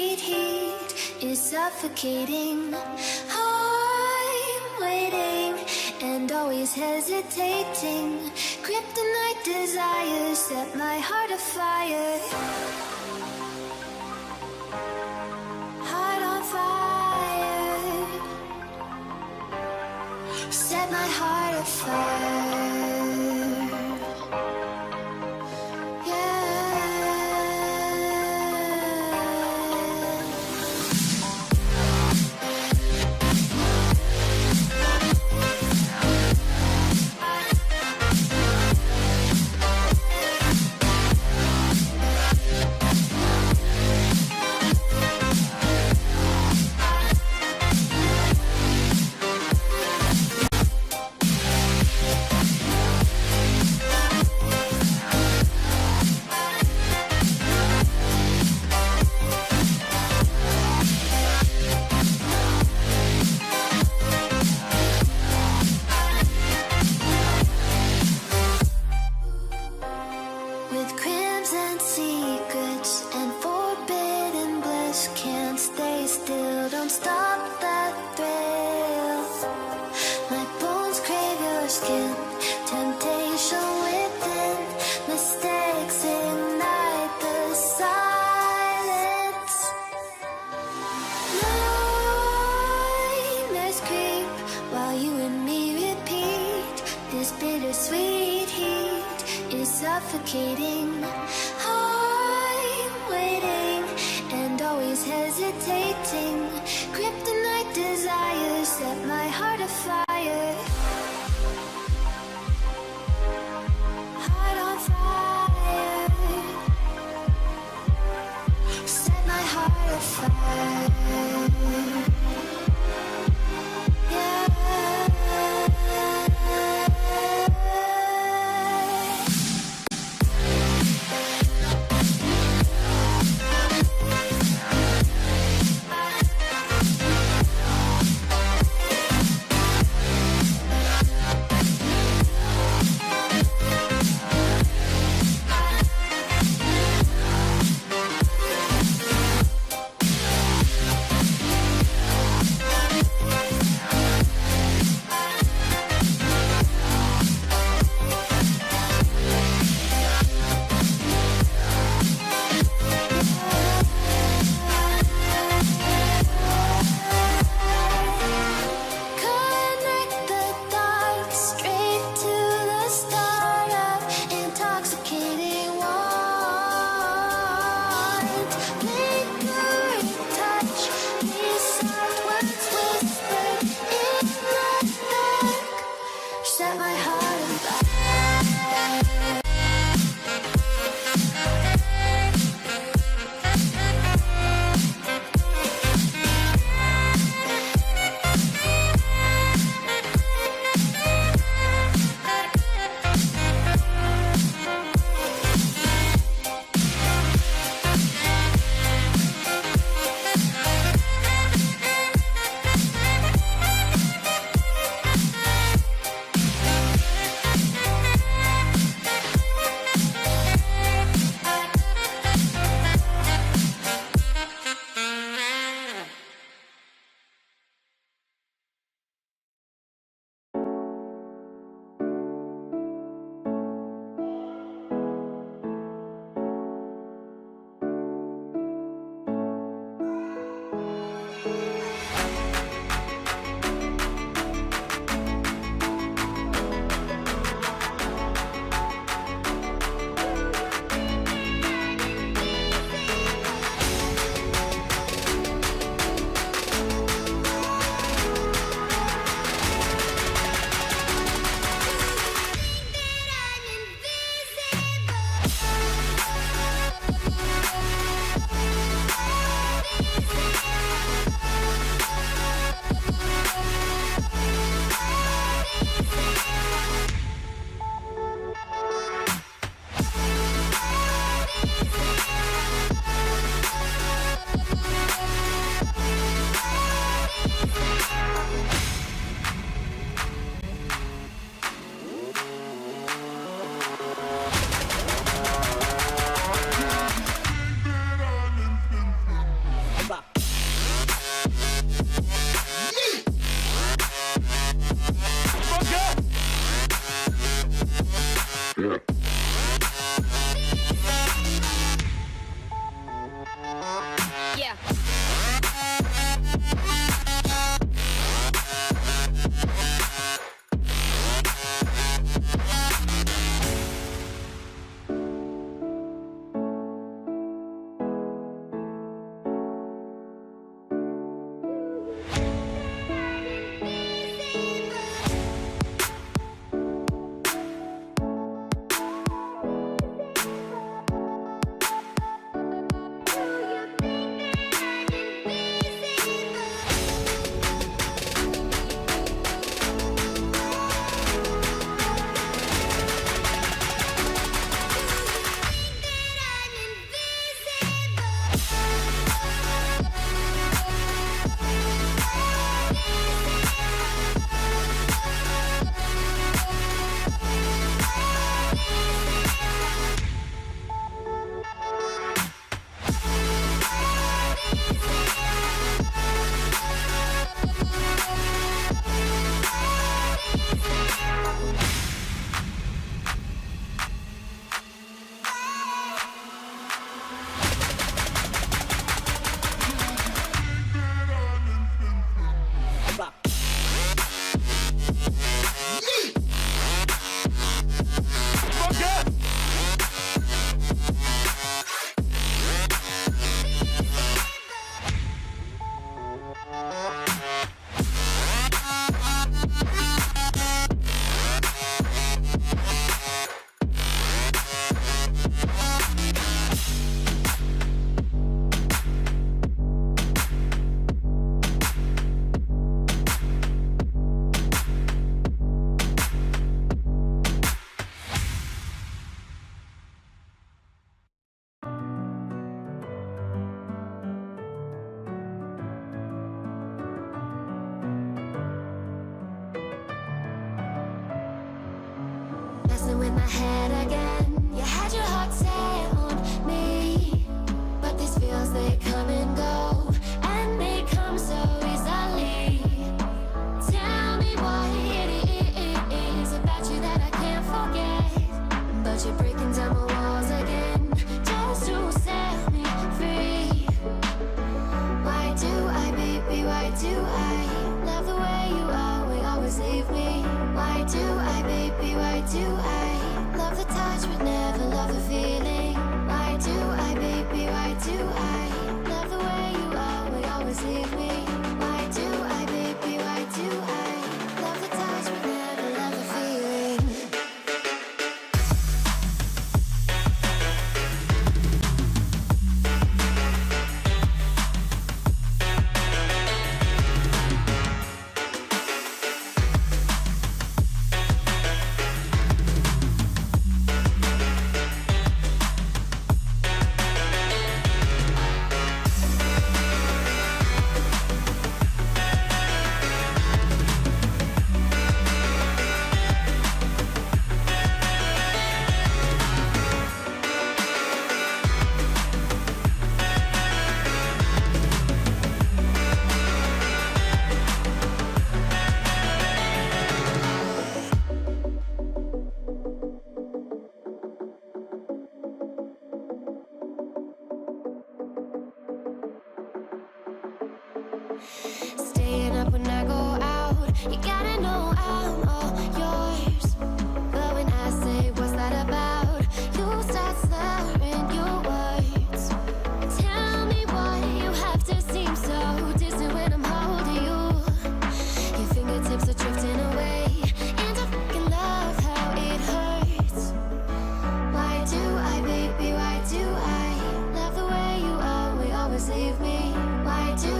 bittersweet heat is suffocating. I'm waiting and always hesitating. Kryptonite desires set my heart afire. Heart on fire. Set my heart afire. Bittersweet heat is suffocating. I'm waiting and always hesitating. Kryptonite desires set my heart afire. Heart on fire. Set my heart afire. Why do I, baby, why do I love the way you always, always leave me? Why do I, baby, why do I love the touch but never love the feeling? Why do I, baby, why do I love the way you always, always leave me? Why do I, baby, why do I love the touch but never love the feeling? Staying up when I go out, you gotta know I'm all yours. But when I say what's that about, you start slurring your words. Tell me why you have to seem so distant when I'm holding you. Your fingertips are drifting away, and I fucking love how it hurts. Why do I, baby, why do I love the way you always, always leave me? Why do